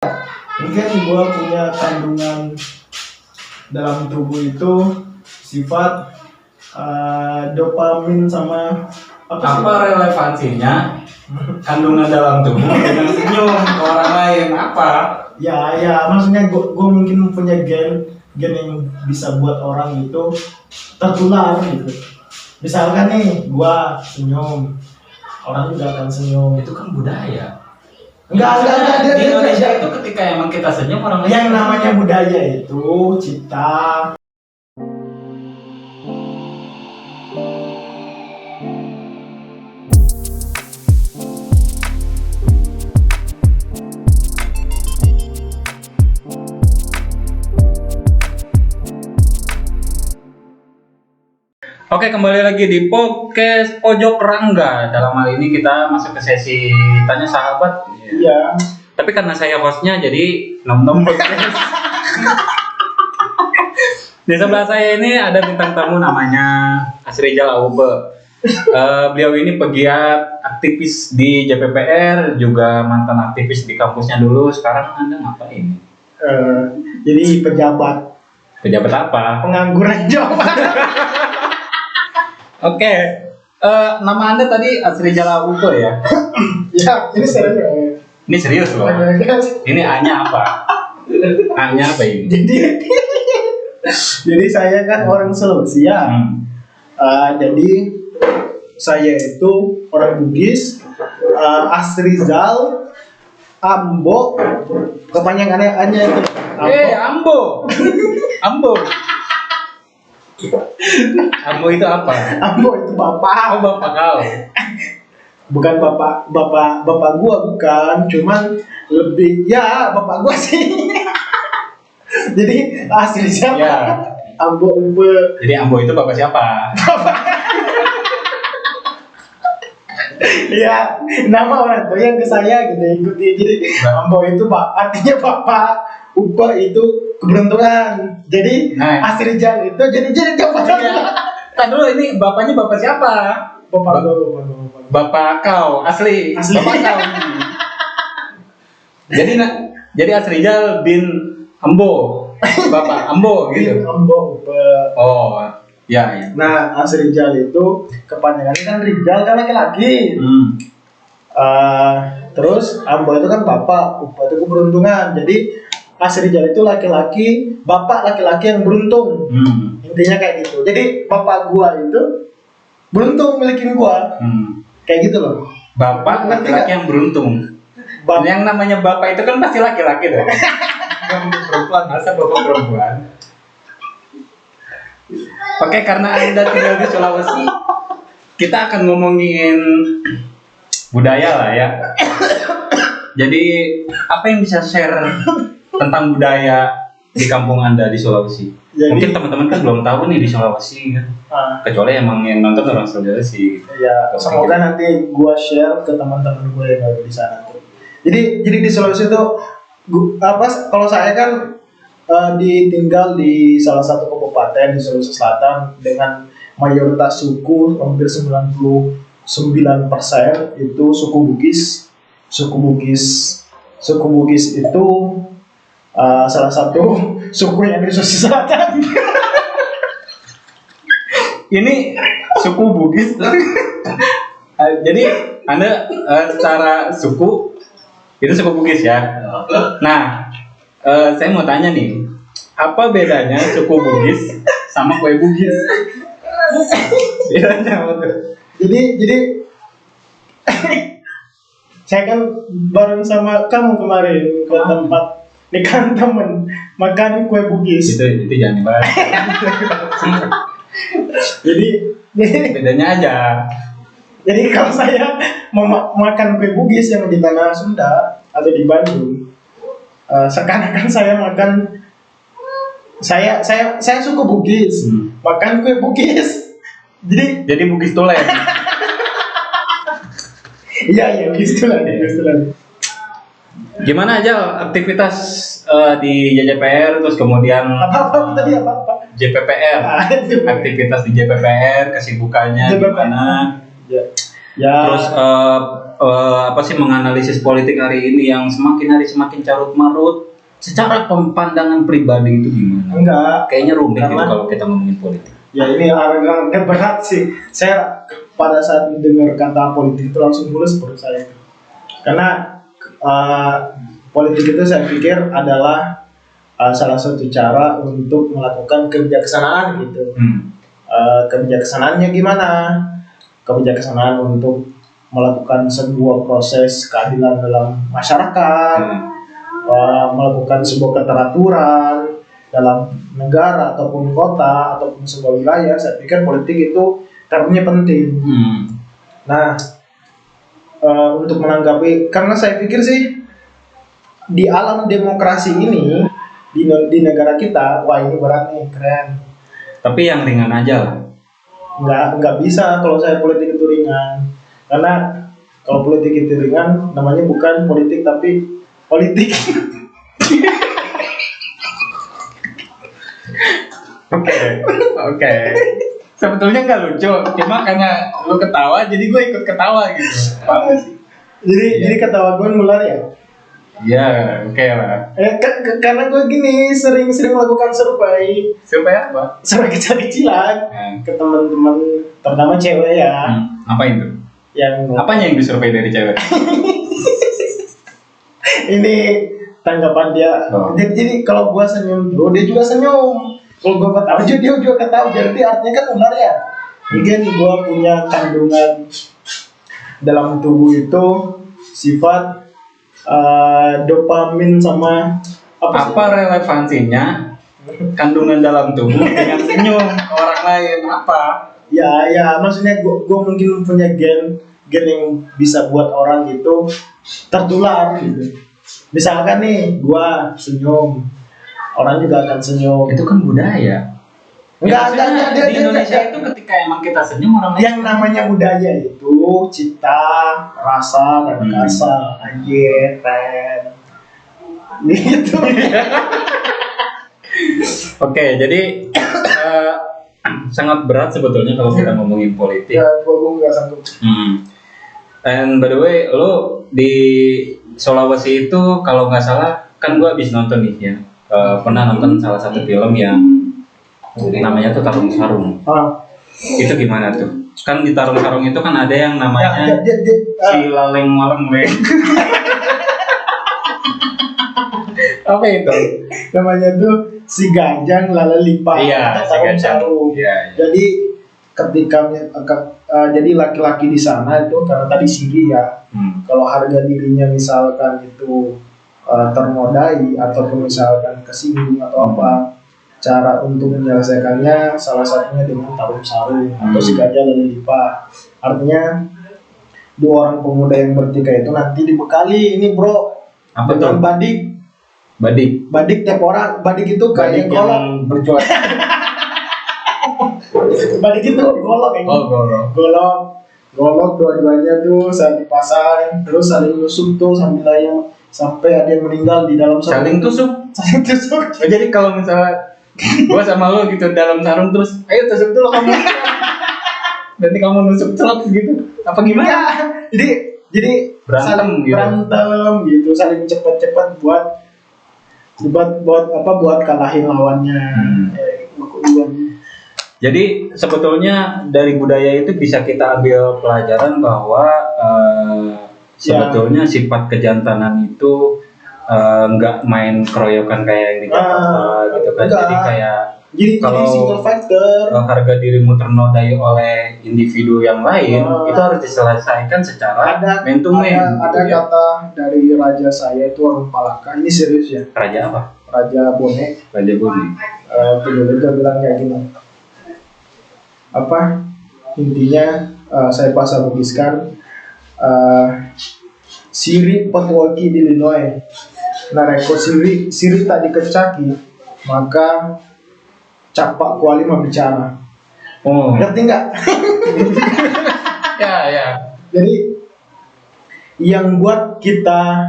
Mungkin gue punya kandungan dalam tubuh itu sifat dopamin sama Apa relevansinya kandungan dalam tubuh dengan senyum ke orang lain? Apa? Ya, maksudnya gue mungkin punya gen yang bisa buat orang itu tertular gitu. Misalkan nih gue senyum, orang juga akan senyum. Itu kan budaya. Enggak, Di Indonesia itu ketika emang kita senyum orang lain. yang namanya budaya itu cipta. Oke, kembali lagi di podcast Pojok Rangga. Dalam hal ini kita masuk ke sesi tanya sahabat. Iya. Tapi karena saya hostnya jadi nom-nom podcast. Di sebelah saya ini ada bintang tamu namanya Asrijal Aube. Beliau ini pegiat aktivis di JPPR, juga mantan aktivis di kampusnya dulu. Sekarang Anda ngapain? Jadi pejabat Apa? pengangguran Jawa. Oke, nama Anda tadi Asrijal Aube ya? Ya, ini serius. Ini serius loh. Ini A-nya apa? A-nya apa ini? Jadi saya kan orang Sulawesi ya. Jadi saya itu orang Bugis, Asrijal Ambo, kepanjangannya itu. Ambo. Ambo. Ambo itu apa? Ambo itu bapak. Oh, bapak kau. Bukan bapak gua, bukan, cuman lebih ya bapak gua sih. Jadi asli siapa? Ya. Ambo. Jadi Ambo itu bapak siapa? Ya, nama orang tua yang ke saya gitu ikuti. Jadi Ambo itu artinya bapak, Upa itu keberuntungan. Jadi Asrijal itu jadi jabatan. Kan dulu ini bapaknya bapak siapa? Bapak gua. Bapak kau asli. Bapak kau. Jadi Asrijal bin Ambo. Bapak Ambo gitu. Ambo. Oh, ya. Nah, Asrijal itu kepanjangannya kan Rijal kan laki-laki. Terus Ambo itu kan bapak, Upa itu keberuntungan. Jadi Asrijal itu laki-laki, bapak laki-laki yang beruntung. Intinya kayak gitu. Jadi bapak gua itu beruntung milikin gua. Kayak gitu loh. Bapak laki-laki yang beruntung. Yang namanya bapak itu kan pasti laki-laki dong. Bukan perempuan, masa bapak perempuan. Oke, karena Anda tinggal di Sulawesi, kita akan ngomongin budaya lah ya. Jadi, apa yang bisa share tentang budaya di kampung Anda di Sulawesi? Mungkin teman-teman kan belum tahu nih di Sulawesi kan. Kecuali emang yang nonton orang Sulawesi. Ya, semoga nanti gua share ke teman-teman gue yang ada di sana tuh. Jadi di Sulawesi itu kalau saya kan tinggal di salah satu kabupaten di Sulawesi Selatan dengan mayoritas suku hampir 99% itu suku Bugis. Suku Bugis itu salah satu suku yang di Sulawesi Selatan. Ini suku Bugis. Jadi Anda secara suku itu suku Bugis ya. Nah, saya mau tanya nih, apa bedanya suku Bugis sama kue Bugis? Bedanya apa tuh? Jadi saya kan bareng sama kamu kemarin ke tempat nikahan temen makan kue Bugis. Itu jangan dibahas. Jadi bedanya aja. Jadi kalau saya mau makan kue Bugis yang di tanah Sunda atau di Bandung, seakan-akan saya makan saya suku Bugis, makan kue Bugis. Jadi Bugis tulen. Iya Bugis tulen. Gimana aja aktivitas di JPPR, terus kemudian apa tadi apa? JPPR, aktivitas di JPPR, kesibukannya gimana? Ya. Terus apa sih menganalisis politik hari ini yang semakin hari semakin carut marut. Secara pandangan pribadi itu gimana? Enggak. Kayaknya rumit gitu Karena- kalau kita ngomongin politik. Ya ini agak berat sih. Saya pada saat mendengar kata politik itu langsung mulus perut saya itu. Karena politik itu saya pikir adalah salah satu cara untuk melakukan kebijaksanaan gitu. Kebijaksanaannya gimana? Kebijaksanaan untuk melakukan sebuah proses keadilan dalam masyarakat, melakukan sebuah keteraturan dalam negara ataupun kota ataupun sebuah wilayah. Saya pikir politik itu termnya penting. Nah, untuk menanggapi, karena saya pikir sih di alam demokrasi ini di negara kita, wah ini berat nih, keren. Tapi yang ringan aja lah. Nggak bisa kalau saya politik itu ringan, karena kalau politik itu ringan namanya bukan politik tapi politik. Oke. Sebetulnya nggak lucu, cuma karena lu ketawa, jadi gue ikut ketawa gitu. Paham sih? Jadi ketawa gue nular ya. Iya, oke lah. Karena gue gini sering melakukan survei Supaya apa? kecil-kecilan ke teman-teman, terutama cewek ya, Apa itu? yang Apanya yang disurvei dari cewek? ini tanggapan dia. Oh. Jadi kalau gua senyum, dia juga senyum. Kalau gua ketawa, dia juga ketawa. Berarti artinya kan ular ya. Mungkin gua punya kandungan dalam tubuh itu sifat dopamin sama apa sih? Apa relevansinya kandungan dalam tubuh dengan senyum ke orang lain? Apa? Ya, maksudnya gua mungkin punya gen yang bisa buat orang itu tertular gitu. Misalkan nih, gua senyum, orang juga akan senyum. Itu kan budaya. Enggak, Di Indonesia itu ketika emang kita senyum orang lain. Yang namanya budaya itu cita, rasa, dan rasa, anjir, keren. Gitu. Oke, jadi sangat berat sebetulnya kalau kita ngomongin politik. Ya, gua nggak sanggup. And by the way, lo di Sulawesi itu kalau nggak salah, kan gue habis nonton nih ya, pernah nonton salah satu film yang namanya tuh Tarung Sarung. Itu gimana tuh? Kan di Tarung Sarung itu kan ada yang namanya si Laleng Maleng Leng. Apa itu? Namanya tuh si Gajang Lala Lipa. Iya, si Tarung Gajang. Sarung. Iya. Jadi ketika jadi laki-laki di sana itu karena tadi siri ya. Kalau harga dirinya misalkan itu ternodai ataupun misalkan kesinggung atau apa, cara untuk menyelesaikannya salah satunya dengan tarung sarung atau si gajah lalu lipat. Artinya dua orang pemuda yang bertikai itu nanti dibekali ini bro Apa dengan tuh? badik tiap orang. Badik itu kayak Badik golok. yang berjuang. Badik itu golok kayak Oh, golok dua-duanya tuh saling dipasang terus saling nusuk tuh sambil layang sampai ada yang meninggal di dalam sarung. Saling tusuk. Saling tusuk. Oh, jadi kalau misalnya gua sama lo gitu dalam sarung terus, ayo tusuk dulu kamu. Nanti kamu nusuk celap gitu. Apa gimana? Ya, jadi Berantem saling gitu. berantem gitu, saling cepet-cepet buat kalahin lawannya. Jadi sebetulnya dari budaya itu bisa kita ambil pelajaran bahwa sebetulnya sifat kejantanan itu nggak main keroyokan kayak yang di Jakarta gitu kan. enggak. Jadi kayak Jadi Kalau- single factor. harga dirimu ternodai oleh individu yang lain itu harus diselesaikan secara man to man. Ada gitu ya. kata dari raja saya itu Warung Palaka. Ini serius ya. Raja apa? Raja Bone. Raja Bumi. Dia bilang kayak gini. Apa intinya saya pasal bukiskan siri petuaki di Illinois. Nareko siri tak dikecaki maka capak kuali mah bicara. Oh. Ngerti nggak? Ya. Jadi yang buat kita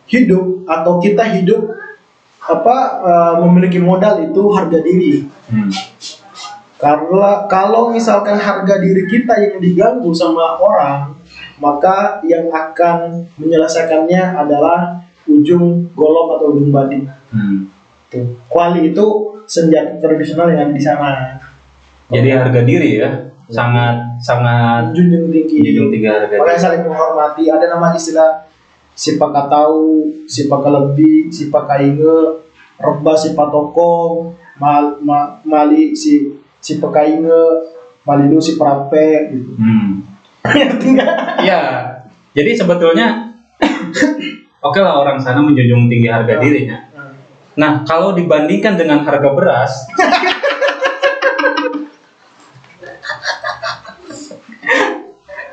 hidup atau kita hidup memiliki modal itu harga diri. Karena kalau misalkan harga diri kita yang diganggu sama orang, maka yang akan menyelesaikannya adalah ujung golok atau ujung badik. Tuh. Kuali itu senjata tradisional yang ada di sana. Jadi harga diri ya, sangat Junjung tinggi harga makanya diri. saling menghormati. Ada nama istilah sipakatau, sipakalebi, sipakainge, reba sipatoko, mali sipakainge, malilu siprape gitu. Ngerti nggak? Iya. Jadi sebetulnya oke lah orang sana menjunjung tinggi harga dirinya. Nah, kalau dibandingkan dengan harga beras,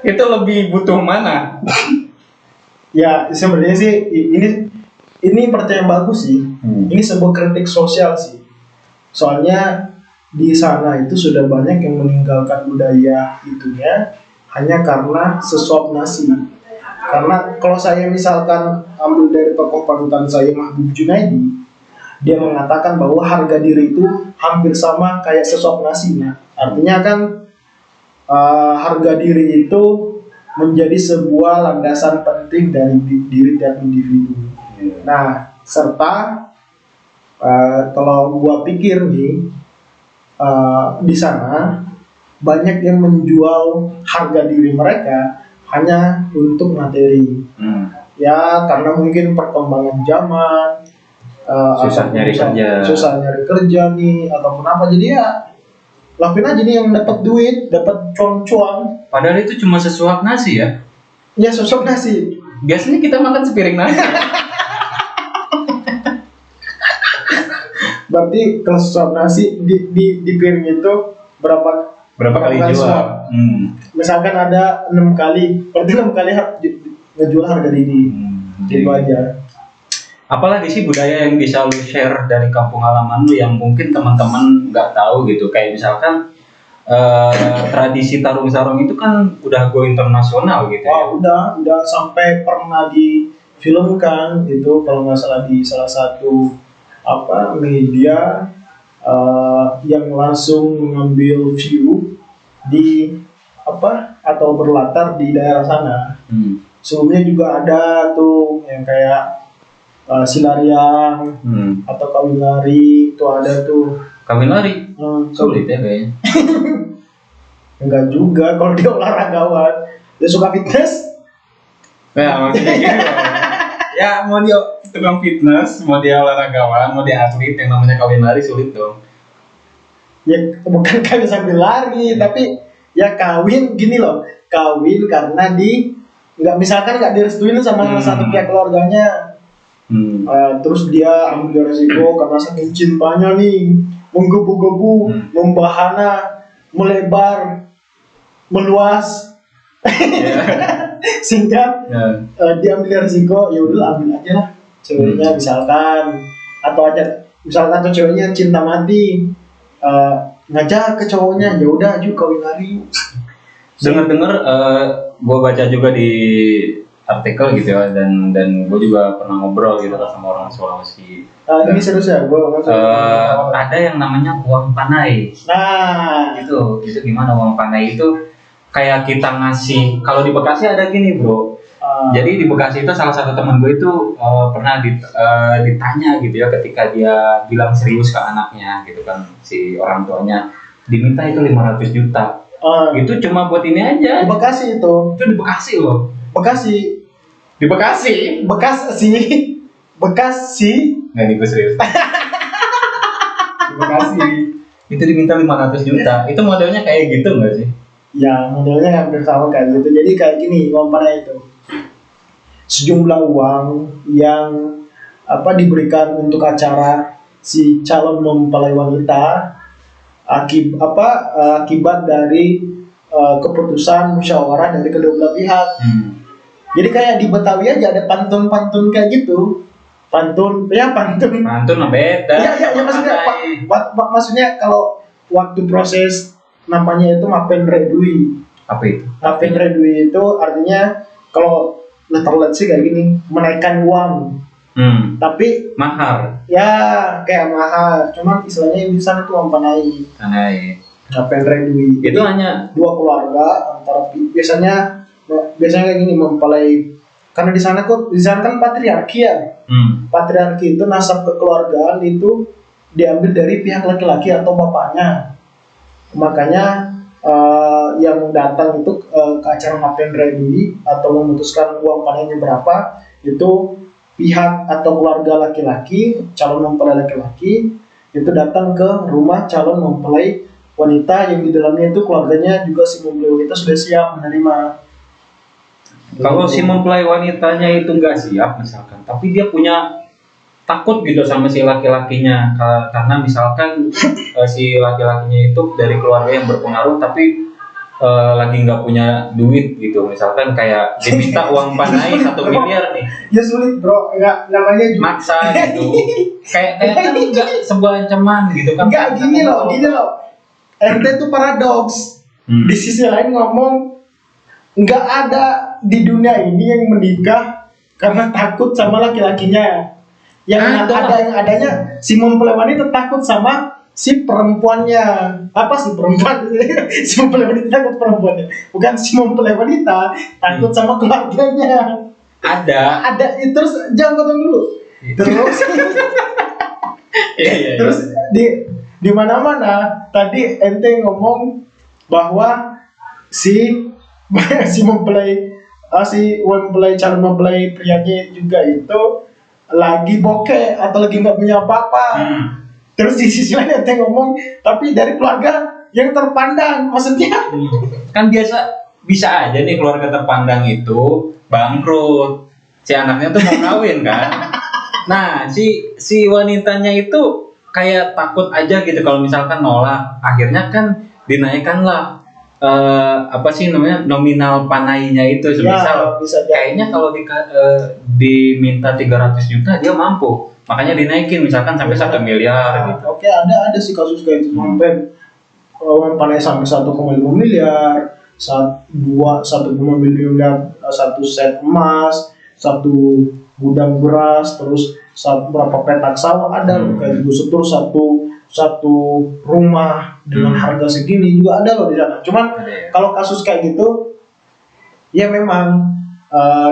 itu lebih butuh mana? Ya sebenarnya sih ini pertanyaan bagus sih. Ini sebuah kritik sosial sih. Soalnya di sana itu sudah banyak yang meninggalkan budaya itunya hanya karena sesuap nasi. Karena kalau saya misalkan ambil dari tokoh panutan saya Mahbub Junaidi, dia mengatakan bahwa harga diri itu hampir sama kayak sesuap nasinya. Artinya kan harga diri itu menjadi sebuah landasan penting dari diri tiap individu. Nah, serta kalau gua pikir nih di sana banyak yang menjual harga diri mereka hanya untuk materi. Ya, karena mungkin perkembangan zaman, susah nyari kerja nih ataupun apa, jadi ya lakuin aja nih yang dapat duit, dapat cuan-cuan. Padahal itu cuma sesuap nasi ya. Ya sesuap nasi. Biasanya kita makan sepiring nasi. Berarti kalau sesuap nasi di piring itu berapa kali jual? suap? Misalkan ada 6 kali, berarti 6 kali ngejual harga diri. Jadi wajar. Apalagi sih budaya yang bisa lu share dari kampung halaman lu yang mungkin teman-teman nggak tahu gitu, kayak misalkan tradisi tarung-sarung itu kan udah go internasional gitu. Wah, udah sampai pernah difilmkan itu kalau nggak salah di salah satu media yang langsung mengambil view di atau berlatar di daerah sana. Sebelumnya juga ada tuh yang kayak Silariang atau kawin lari itu ada tuh. Kawin lari sulit ya kayaknya. Enggak juga kalau dia olahragawan, dia suka fitness. Ya maksudnya gitu. Ya mau dia tukang fitness, mau dia olahragawan, mau dia atlet, yang namanya kawin lari sulit dong. Ya bukan kawin sambil lari, tapi ya kawin gini loh, kawin karena misalkan nggak direstuin sama satu pihak keluarganya. Terus dia ambil resiko karena saking cintanya nih, menggebu-gebu, membahana, melebar, meluas, sehingga dia ambil resiko, ya udah ambil aja lah ceweknya misalkan, atau ceweknya cinta mati, ngajak ke cowoknya, ya udah aja kawin lari. Dengar-dengar, gue baca juga di artikel gitu ya, dan gue juga pernah ngobrol gitu sama orang Sulawesi. Ini serius ya, ada yang namanya uang panai. Nah, itu gimana uang panai itu? Kayak kita ngasih, kalau di Bekasi ada gini bro. Jadi di Bekasi itu salah satu teman gue itu pernah ditanya gitu ya, ketika dia bilang serius ke anaknya gitu kan, si orang tuanya diminta itu 500 juta. Itu cuma buat ini aja. Di Bekasi itu di Bekasi loh. Bekasi. Di Bekasi. Nggak nih gue serius. Di Bekasi. Itu diminta 500 juta. Itu modelnya kayak gitu nggak sih? Ya modelnya hampir sama kayak gitu. Jadi kayak gini, uang panai itu sejumlah uang yang diberikan untuk acara si calon mempelai wanita akibat dari keputusan musyawarah dari kedua belah pihak. Jadi kayak di Betawi aja ada pantun-pantun kayak gitu. Pantun beda. Ya maksudnya kalau waktu proses namanya itu mapen redui. Apa itu? Mapen redui itu artinya kalau letterlet sih kayak gini, menaikkan uang. Tapi mahar. Ya kayak mahar, cuman istilahnya di sana itu uang panai. Mapen redui. Itu hanya dua keluarga antara biasanya biasanya kayak gini mempelai, karena di sana kan patriarki ya. Patriarki itu nasab kekeluargaan itu diambil dari pihak laki-laki atau bapaknya. Makanya yang datang itu ke acara ngapain dui atau memutuskan uang panennya berapa itu pihak atau keluarga laki-laki, calon mempelai laki-laki itu datang ke rumah calon mempelai wanita yang di dalamnya itu keluarganya juga si mempelai wanita sudah siap menerima. Kalau si mempelai wanitanya itu nggak siap misalkan, tapi dia punya takut gitu sama si laki-lakinya karena misalkan si laki-lakinya itu dari keluarga yang berpengaruh tapi lagi nggak punya duit gitu, misalkan kayak diminta uang panai 1 miliar nih, Ya sulit bro, nggak namanya juga. maksa gitu, kayak kan nggak sebuah ancaman gitu kan? Enggak gini loh. Ente tuh paradoks. Di sisi lain ngomong nggak ada di dunia ini yang menikah karena takut sama laki-lakinya. Yang adanya si mempelai wanita takut sama si perempuannya. Apa si perempuan? Si mempelai wanita takut perempuannya. Bukan si mempelai wanita takut sama keluarganya. Ada. Terus jangan potong dulu. Terus Iya. terus di mana-mana tadi ente ngomong bahwa si si mempelai calon mempelai prianya juga itu lagi bokeh atau lagi nggak punya apa-apa. Terus di sisi lain ente ngomong tapi dari keluarga yang terpandang, maksudnya Kan bisa aja nih keluarga terpandang itu bangkrut, si anaknya tuh mau kawin kan. Nah si wanitanya itu kayak takut aja gitu kalau misalkan nolak, akhirnya kan dinaikkanlah apa sih namanya nominal panainya itu, semisal bisa kayaknya kalau diminta 300 juta dia mampu, makanya dinaikin misalkan sampai 1 miliar gitu. Oke, ada sih kasus kayak itu sampai uang panai sampai 1,5 miliar, 1,5 miliar, 1 set emas, 1 gudang beras, terus berapa petak sawah ada loh kayak gitu, terus satu rumah dengan harga segini juga ada loh di sana. Cuman kalau kasus kayak gitu ya memang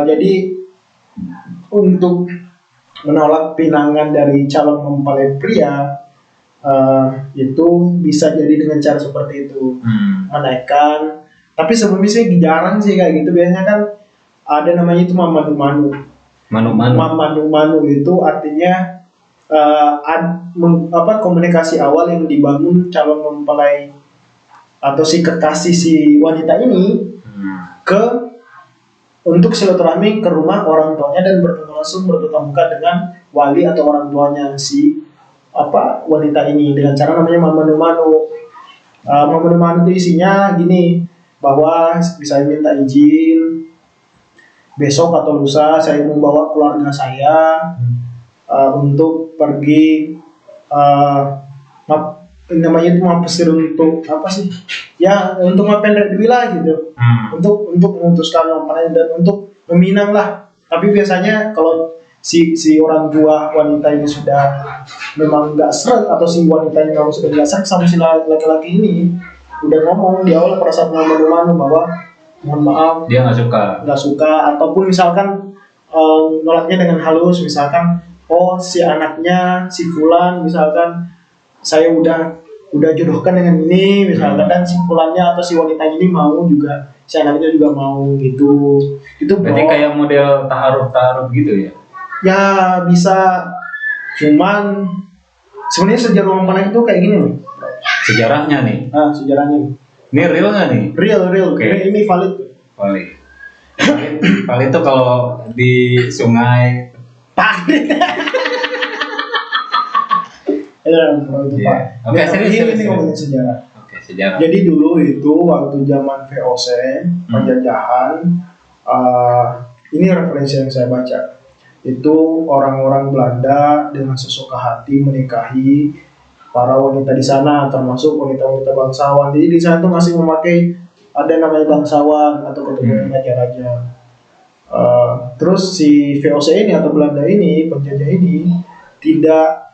jadi untuk menolak pinangan dari calon mempelai pria itu bisa jadi dengan cara seperti itu, menaikkan. Tapi sebelumnya sih jarang sih kayak gitu, biasanya kan ada namanya itu manu-manu. Manu itu artinya komunikasi awal yang dibangun calon mempelai atau si kekasih si wanita ini untuk silaturahmi ke rumah orang tuanya dan bertemu langsung bertatap muka dengan wali atau orang tuanya si wanita ini dengan cara namanya manu-manu. Manu-manu itu isinya gini, bahwa bisa minta izin besok atau lusa saya membawa keluarga saya untuk pergi namanya itu pesir untuk apa sih ya, untuk ngapain dulu lah gitu, untuk memutuskan nomornya dan untuk meminang lah. Tapi biasanya kalau si orang tua wanita ini sudah memang nggak seret atau si wanita ini memang sudah nggak seret sama si laki-laki ini, udah ngomong di awal perasaan manu-manu bahwa mohon maaf dia nggak suka ataupun misalkan nolaknya dengan halus, misalkan si anaknya si fulan misalkan saya udah jodohkan dengan ini misalkan, dan si fulannya atau si wanita ini mau juga, si anaknya juga mau gitu. Itu berarti kayak model taaruf gitu ya? Ya bisa, cuman sebenarnya sejarah mempelai itu kayak gini nih. Sejarahnya nih. Sejarahnya nih. Ini real nggak nih? Real. Okay. Ini valid. Valid itu kalau di sungai. Valid. Oke, serius. Ini ngomongin sejarah. Oke, sejarah. Jadi dulu itu waktu zaman VOC penjajahan, ini referensi yang saya baca. Itu orang-orang Belanda dengan sesuka hati menikahi para wanita di sana, termasuk wanita-wanita bangsawan. Jadi di sana tuh masih memakai ada namanya bangsawan atau keturunan raja-raja. Terus si VOC ini atau Belanda ini, penjajah ini tidak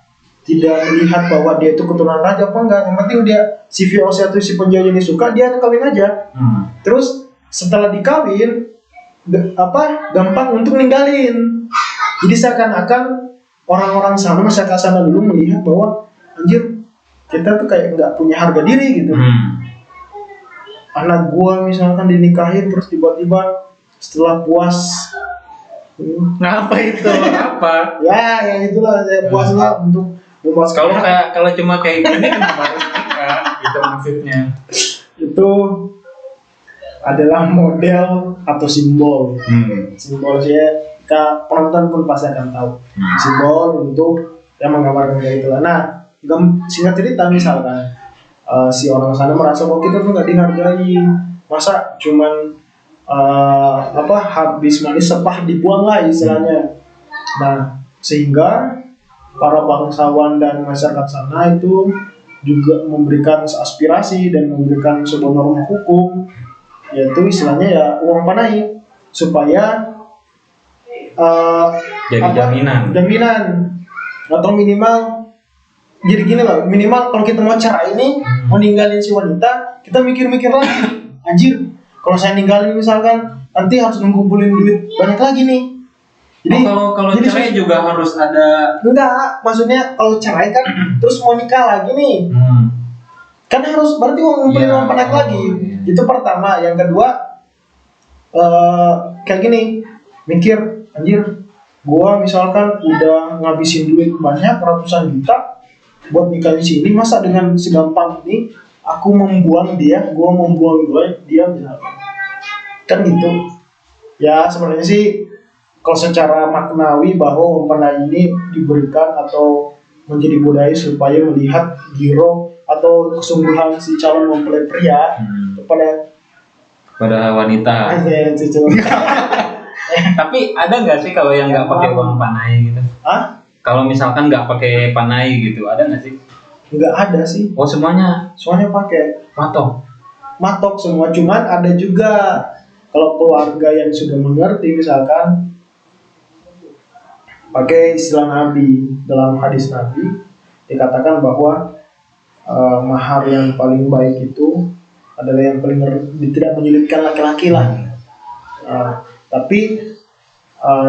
melihat bahwa dia itu keturunan raja apa enggak. Yang penting dia si VOC atau si penjajah ini suka, dia kawin aja. Terus setelah dikawin gampang untuk ninggalin. Jadi seakan-akan orang-orang sana, masyarakat sana dulu melihat bahwa anjir kita tuh kayak nggak punya harga diri gitu. Anak gua misalkan dinikahin terus tiba-tiba setelah puas Ngapa itu? Apa? ya itulah saya puas lah untuk memuaskan. Kalau cuma kayak gini kenapa harus nikah? Gitu maksudnya. Itu adalah model atau simbol. Simbol saya penonton pun pasti akan tahu. Simbol untuk yang menggambarkan kayak itulah. Nah, singkat cerita misalkan si orang sana merasa kok kita tuh nggak dihargai, masa cuman habis manis sepah dibuang lah istilahnya. Nah, sehingga para bangsawan dan masyarakat sana itu juga memberikan aspirasi dan memberikan sebuah norma hukum, yaitu istilahnya ya uang panai, supaya jadi jaminan atau minimal jadi gini loh, minimal kalau kita mau cerai ini mau ninggalin si wanita, kita mikir-mikir lagi, anjir kalau saya ninggalin misalkan nanti harus ngumpulin duit banyak lagi nih. Jadi kalau cerai juga harus ada. Enggak, maksudnya kalau cerai kan terus mau nikah lagi nih. Kan harus berarti ngumpulin uang banyak lagi. Itu pertama. Yang kedua kayak gini, mikir anjir gua misalkan udah ngabisin duit banyak ratusan juta buat nikah di sini, masa dengan segampang ini aku membuang dia, gua membuang dia misalkan. Kan gitu. Ya sebenarnya sih kalau secara maknawi bahwa mempelai ini diberikan atau menjadi budaya supaya melihat giro atau kesungguhan si calon mempelai pria kepada wanita. Tapi ada nggak sih kalau yang nggak pakai uang panai gitu? Kalau misalkan nggak pakai panai gitu, ada nggak sih? Nggak ada sih. Oh semuanya pakai matok semua. Cuman ada juga kalau keluarga yang sudah mengerti misalkan pakai istilah Nabi. Dalam hadis Nabi dikatakan bahwa mahar yang paling baik itu adalah yang paling tidak menyulitkan laki-laki lah. Tapi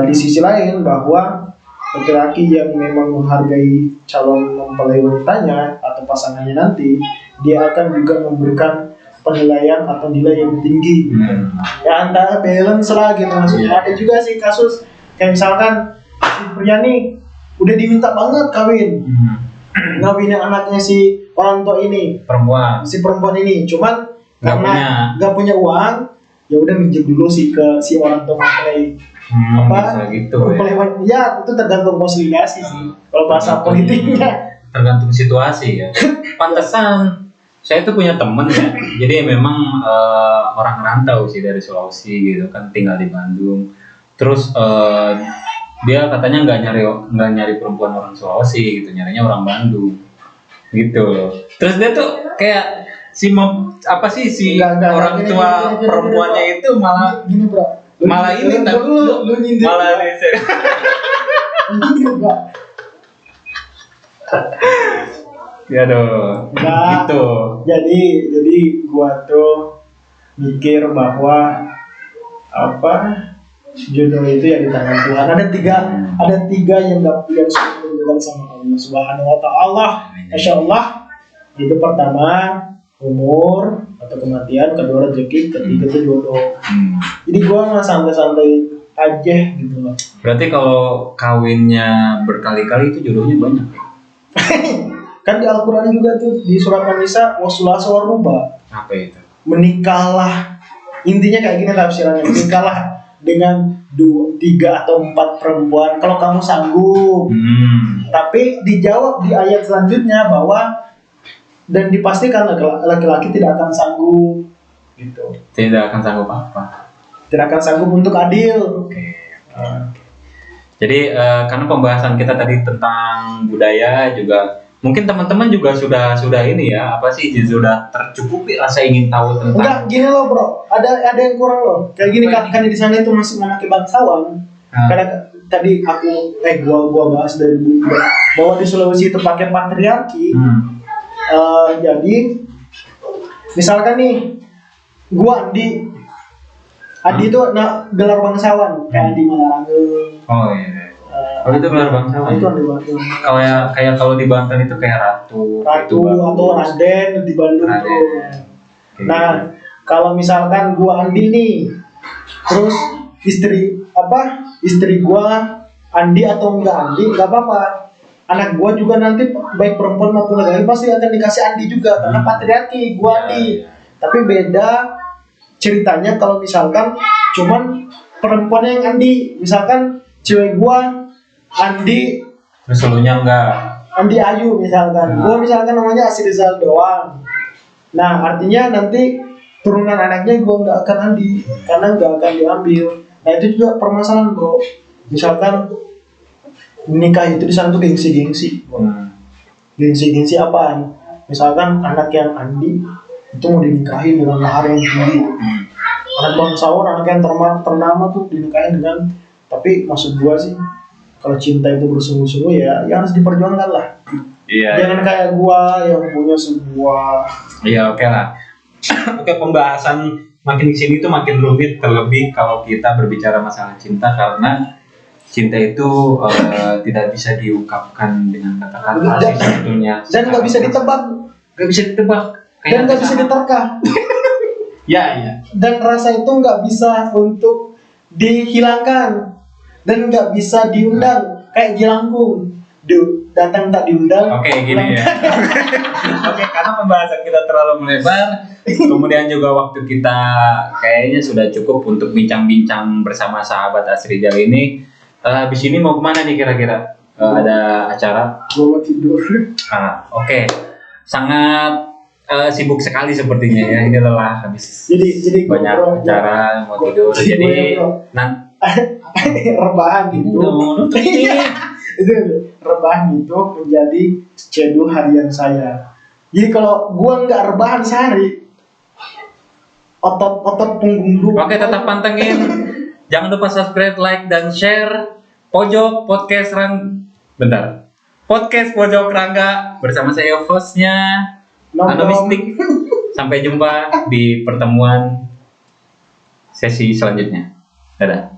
di sisi lain bahwa laki-laki yang memang menghargai calon mempelai wanitanya atau pasangannya nanti, dia akan juga memberikan penilaian atau nilai yang tinggi. Ya antara balance lah gitu maksudnya. Ada juga sih kasus kayak misalkan si pria nih udah diminta banget kawin, ngawinin anaknya si orang tua ini, si perempuan ini, cuman karena nggak punya uang, ya udah minjem dulu sih ke si orang tua mempelai. Gitu ya itu tergantung konsolidasi sih kalau bahasa politiknya, tergantung situasi ya. Pantesan saya tuh punya temen ya, jadi memang orang rantau sih dari Sulawesi gitu kan, tinggal di Bandung. Terus dia katanya nggak nyari perempuan orang Sulawesi gitu, nyarinya orang Bandung gitu. Terus dia tuh kayak orang tua perempuannya itu malah gini bro, malah ini lu nyindir malah ini ya dong gitu. Jadi gua tuh mikir bahwa jodoh itu ya di tangan Tuhan. Ada tiga yang sudah diberikan sama Allah Subhanahu wa Ta'ala. Masya Allah. Itu pertama umur atau kematian, kedua rezeki, ketiga itu jodoh. Jadi gua nggak santai-santai aja gitu loh. Berarti kalau kawinnya berkali-kali itu jodohnya banyak ya? Kan di Al-Quran juga tuh di surat An-Nisa wasulasa waruba. Apa itu? Menikahlah. Intinya kayak gini tafsirannya, menikahlah dengan 2, 3 atau 4 perempuan kalau kamu sanggup. Tapi dijawab di ayat selanjutnya bahwa dan dipastikan laki-laki tidak akan sanggup gitu. Tidak akan sanggup apa? Tidak akan sanggup untuk adil. Jadi karena pembahasan kita tadi tentang budaya juga, mungkin teman-teman juga sudah ini ya, sudah tercukupi rasa ingin tahu tentang. Enggak, gini loh bro, ada yang kurang loh. Kayak gini kan di sana itu masih memakai bangsawan. Karena tadi gua bahas dari dulu bahwa di Sulawesi itu pakai patriarki. Jadi misalkan nih gua Andi Andi itu gelar bangsawan kayak Andi Malarangeng. Oh iya. Oh itu gelar bangsawan. Itu Andi Malarangeng. Kayak kalau di Banten itu kayak ratu. Ratu atau Raden di Bandung Raden. tuh. Nah, kalau misalkan gua Andi nih, terus istri gua Andi atau enggak Andi, nggak apa-apa. Anak gua juga nanti baik perempuan maupun laki-laki pasti akan dikasih Andi juga karena patriarki gua Andi. Tapi beda ceritanya kalau misalkan cuman perempuan yang Andi, misalkan cewek gua Andi, Terus elunya enggak. Andi Ayu misalkan, gua misalkan namanya Asrizal doang. Nah artinya nanti turunan anaknya gua nggak akan Andi karena nggak akan diambil. Nah itu juga permasalahan bro. Misalkan nikah itu di sana tuh gengsi-gengsi. Gengsi-gengsi apaan? Misalkan anak yang Andi itu mau dinikahin dengan mahar yang tinggi. Anak bangsawan, anak yang ternama tuh dinikahin dengan, tapi maksud gua sih kalau cinta itu bersungguh-sungguh ya harus diperjuangkan lah. Iya. Jangan kayak gua yang punya sebuah. Iya oke lah. Oke, pembahasan makin kesini tuh makin rumit, terlebih kalau kita berbicara masalah cinta karena cinta itu tidak bisa diungkapkan dengan kata-kata sih sebetulnya. Dan nggak bisa ditebak. Nggak bisa ditebak. Dan nggak bisa diterka. Ya. Dan rasa itu nggak bisa untuk dihilangkan dan nggak bisa diundang kayak jelangkung. Datang tak diundang. Oke, gini ya. Oke, karena pembahasan kita terlalu melebar, kemudian juga waktu kita kayaknya sudah cukup untuk bincang-bincang bersama sahabat Asrizal ini. Habis ini mau kemana nih kira-kira? Ada acara? Gua mau tidur. Oke. Sangat sibuk sekali sepertinya ya. Ini lelah habis. Jadi banyak acara mau tidur. Jadi rebahan gitu. Itu rebahan itu menjadi schedule harian saya. Jadi kalau gua nggak rebahan sehari, otot punggung gua. Oke, tetap pantengin. Jangan lupa subscribe, like, dan share Podcast Pojok Rangga bersama saya hostnya Ando Mistik. Sampai jumpa di pertemuan sesi selanjutnya. Dadah.